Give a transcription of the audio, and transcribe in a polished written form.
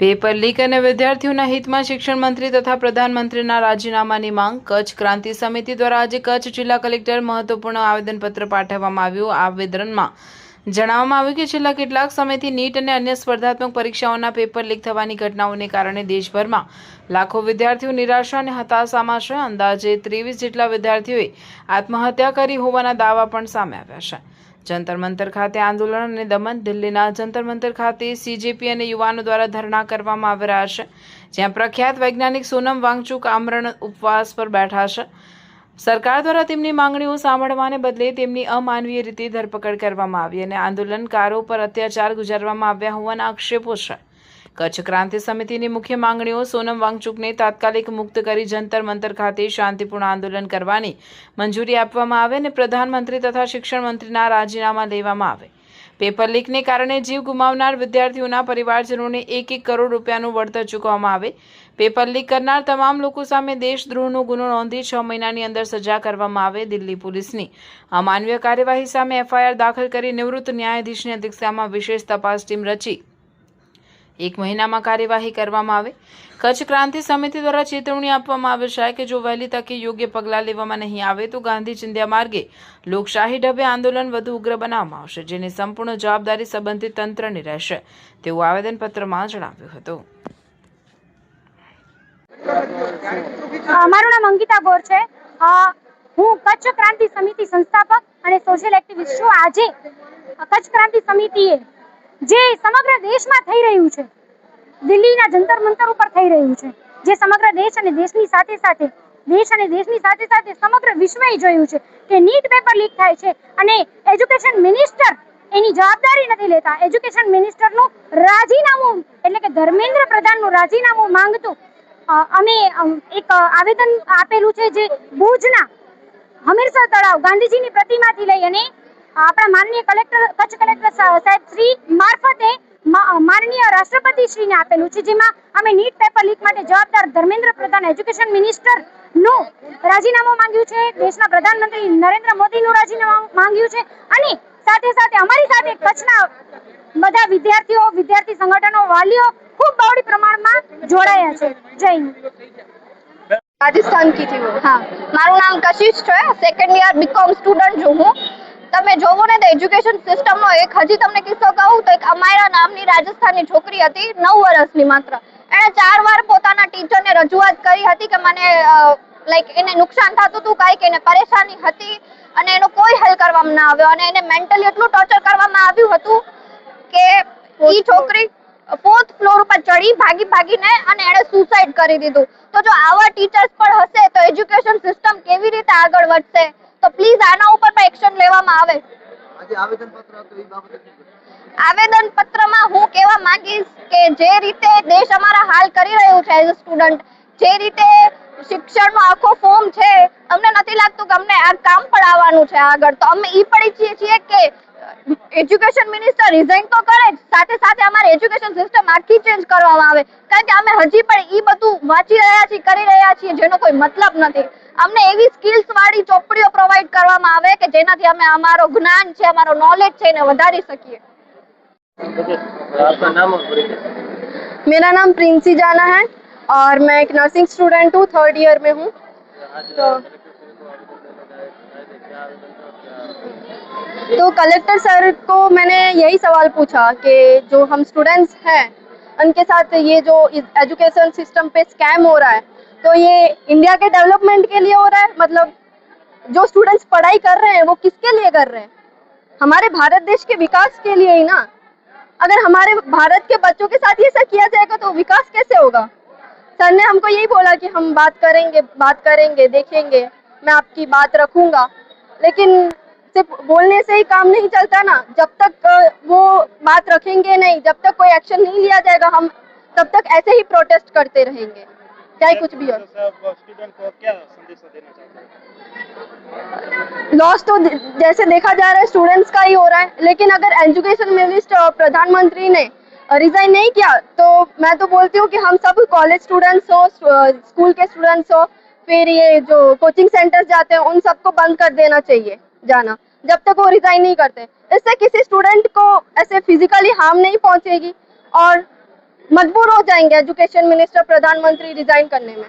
Paper leak અને વિદ્યાર્થીઓના હિતમાં શિક્ષણ મંત્રી તથા પ્રધાનમંત્રીના રાજીનામાની માંગ. કચ્છ ક્રાંતિ સમિતિ દ્વારા આજે કચ્છ જિલ્લા કલેક્ટર મહત્વપૂર્ણ આવેદનપત્ર પાઠવવામાં આવ્યું. આવેદનમાં જણાવવામાં આવ્યું કે છેલ્લા કેટલાક સમયથી નીટ અને અન્ય સ્પર્ધાત્મક પરીક્ષાઓના પેપર લીક થવાની ઘટનાઓને કારણે દેશભરમાં લાખો વિદ્યાર્થીઓ નિરાશા અને હતાશામાં છે. અંદાજે 23 જેટલા વિદ્યાર્થીઓએ આત્મહત્યા કરી હોવાના દાવા પણ સામે આવ્યા છે. જંતર મંતર ખાતે આંદોલન અને દમન. દિલ્હીના જંતર મંતર ખાતે સીજેપી અને યુવાનો દ્વારા ધરણા કરવામાં આવી રહ્યા છે, જ્યાં પ્રખ્યાત વૈજ્ઞાનિક સોનમ વાંગચુક આમરણ ઉપવાસ પર બેઠા છે. સરકાર દ્વારા તેમની માંગણીઓ સાંભળવાને બદલે તેમની અમાનવીય રીતે ધરપકડ કરવામાં આવી અને આંદોલનકારો પર અત્યાચાર ગુજારવામાં આવ્યા હોવાના આક્ષેપો છે. કચ્છ ક્રાંતિ સમિતિની મુખ્ય માંગણીઓ: સોનમ વાંગચુકને તાત્કાલિક મુક્ત કરી જંતર મંતર ખાતે શાંતિપૂર્ણ આંદોલન કરવાની મંજૂરી આપવામાં આવે અને પ્રધાનમંત્રી તથા શિક્ષણ મંત્રીના રાજીનામા લેવામાં આવે. પેપર લીકને કારણે જીવ ગુમાવનાર વિદ્યાર્થીઓના પરિવારજનોને 1-1 કરોડ રૂપિયાનું વળતર ચૂકવવામાં આવે. પેપર લીક કરનાર તમામ લોકો સામે દેશદ્રોહનો ગુનો નોંધી 6 મહિનાની અંદર સજા કરવામાં આવે. દિલ્હી પોલીસની અમાનવીય કાર્યવાહી સામે FIR દાખલ કરી નિવૃત્ત ન્યાયાધીશની અધ્યક્ષતામાં વિશેષ તપાસ ટીમ રચી 1 મહિનામાં કાર્યવાહી કરવામાં આવે. કચ્છ ક્રાંતિ સમિતિ દ્વારા ચેતવણી આપવામાં આવે છે કે જો વહેલી તકે યોગ્ય પગલાં લેવામાં નહીં આવે તો ગાંધી ચિંધ્યા માર્ગે લોકશાહી ઢબે આંદોલન વધુ ઉગ્ર બનાવવામાં આવશે, જેની સંપૂર્ણ જવાબદારી સંબંધિત તંત્રની રહેશે, તેવું આવેદનપત્રમાં જણાવ્યું હતું. મારું નામ અંકિતા ગોર છે. હું કચ્છ ક્રાંતિ સમિતિ સંસ્થાપક અને સોશિયલ એક્ટિવિસ્ટ છું. આજે કચ્છ ક્રાંતિ સમિતિએ જે સમગ્ર દેશમાં થઈ રહ્યું છે, દિલ્હીના જંતર મંતર ઉપર થઈ રહ્યું છે, જે સમગ્ર દેશ અને દેશની સાથે સાથે સમગ્ર વિશ્વએ જોયું છે કે નીટ પેપર લીક થાય છે અને એજ્યુકેશન મિનિસ્ટર એની જવાબદારી નથી લેતા. એજ્યુકેશન મિનિસ્ટરનું રાજીનામું એટલે કે ધર્મેન્દ્ર પ્રધાનનું રાજીનામું માંગતું અમે એક આવેદન આપેલું છે, જે ભુજના હમીરસર તળાવ ગાંધીજીની પ્રતિમાથી લઈ અને આપણા માનનીય કચ્છ કલેક્ટર સાહેબ શ્રી મારફતે માનનીય રાષ્ટ્રપતિ શ્રીને આપેલું છે, જેમાં અમે નીટ પેપર લીક માટે જવાબદાર ધર્મેન્દ્ર પ્રધાન એજ્યુકેશન મિનિસ્ટરનું રાજીનામું માંગ્યું છે, દેશના પ્રધાનમંત્રી નરેન્દ્ર મોદીનું રાજીનામું માંગ્યું છે અને સાથે સાથે અમારી સાથે કચ્છના બધા વિદ્યાર્થીઓ, વિદ્યાર્થી સંગઠનો, વાલીઓ ખૂબ બહોળી પ્રમાણમાં જોડાયા છે. જય હિન્દ. राजस्थान की थी वो. हाँ, મારું નામ કશિશ છે. સેકન્ડ યર બીકોમ સ્ટુડન્ટ છું હું. તમે જોવો ને તો એજ્યુકેશન સિસ્ટમનો એક હજી તમને કિસ્સો કહું તો એક અમારા નામની રાજસ્થાનની છોકરી હતી, 9 વર્ષની માત્ર. એણે 4 વાર પોતાના ટીચરને રજૂઆત કરી હતી કે મને એને નુકસાન થતું હતું, કાંઈક એને પરેશાની હતી અને એનો કોઈ હલ કરવામાં ના આવ્યો અને એને મેન્ટલી એટલું ટોર્ચર કરવામાં આવ્યું હતું કે ઈ છોકરી 4th ફ્લોર ઉપર ચડી ભાગીને અને એણે સુસાઇડ કરી દીધું. તો જો આવા ટીચર્સ પણ હશે તો એજ્યુકેશન સિસ્ટમ કેવી રીતે આગળ વધશે? તો પ્લીઝ આના ઉપર પણ એક્શન લેવામાં આવે. આવેદનપત્રમાં હું કહેવા માંગીશ કે જે રીતે દેશ અમારા હાલ કરી રહ્યું છે એઝ અ સ્ટુડન્ટ, જે રીતે શિક્ષણનો આખો ફોર્મ છે, અમને નથી લાગતું કે અમને આ કામ પણ આવવાનું છે આગળ. તો અમે ઈ પણ ઈચ્છીએ છીએ કે એજ્યુકેશન મિનિસ્ટર રિઝાઇન તો કરે જ, સાથે સાથે અમારી એજ્યુકેશન સિસ્ટમ આખી ચેન્જ કરવામાં આવે, કારણ કે અમે હજી પણ ઈ બધું વાંચી રહ્યા છીએ, કરી રહ્યા છીએ, જેનો કોઈ મતલબ નથી. અમને એવી સ્કિલ્સ વાળી ચોપડીઓ પ્રોવાઈડ કરવામાં આવે કે જેનાથી અમે અમારો જ્ઞાન છે, અમારો નોલેજ છે એને વધારી શકીએ. आपका नाम और परिचय? मेरा नाम प्रिंसी जाना है और मैं एक नर्सिंग स्टूडेंट हूँ, 3rd ईयर में हूँ. तो कलेक्टर सर को मैंने यही सवाल पूछा कि जो हम स्टूडेंट्स हैं उनके साथ ये जो एजुकेशन सिस्टम पे स्कैम हो रहा है, तो ये इंडिया के डेवलपमेंट के लिए हो रहा है? मतलब जो स्टूडेंट्स पढ़ाई कर रहे हैं वो किसके लिए कर रहे हैं? हमारे भारत देश के विकास के लिए ही ना. अगर हमारे भारत के बच्चों के साथ ये सब किया जाएगा तो विकास कैसे होगा? सर ने हमको यही बोला कि हम बात करेंगे, देखेंगे, मैं आपकी बात रखूंगा. लेकिन सिर्फ बोलने से ही काम नहीं चलता ना. जब तक वो बात रखेंगे नहीं, जब तक कोई एक्शन नहीं लिया जाएगा, हम तब तक ऐसे ही प्रोटेस्ट करते रहेंगे, चाहे कुछ भी हो. स्टूडेंट को क्या संदेश देना चाहते हैं? लॉस तो जैसे देखा जा रहा है स्टूडेंट्स का ही हो रहा है, लेकिन अगर एजुकेशन मिनिस्टर और प्रधानमंत्री ने रिजाइन नहीं किया तो मैं तो बोलती हूँ कि हम सब कॉलेज स्टूडेंट्स हो, स्कूल के स्टूडेंट्स हो, फिर ये जो कोचिंग सेंटर्स जाते हैं उन सबको बंद कर देना चाहिए जाना, जब तक वो रिजाइन नहीं करते. इससे किसी स्टूडेंट को ऐसे फिजिकली हार्म नहीं पहुंचेगी और मजबूर हो जाएंगे एजुकेशन मिनिस्टर प्रधानमंत्री रिजाइन करने में।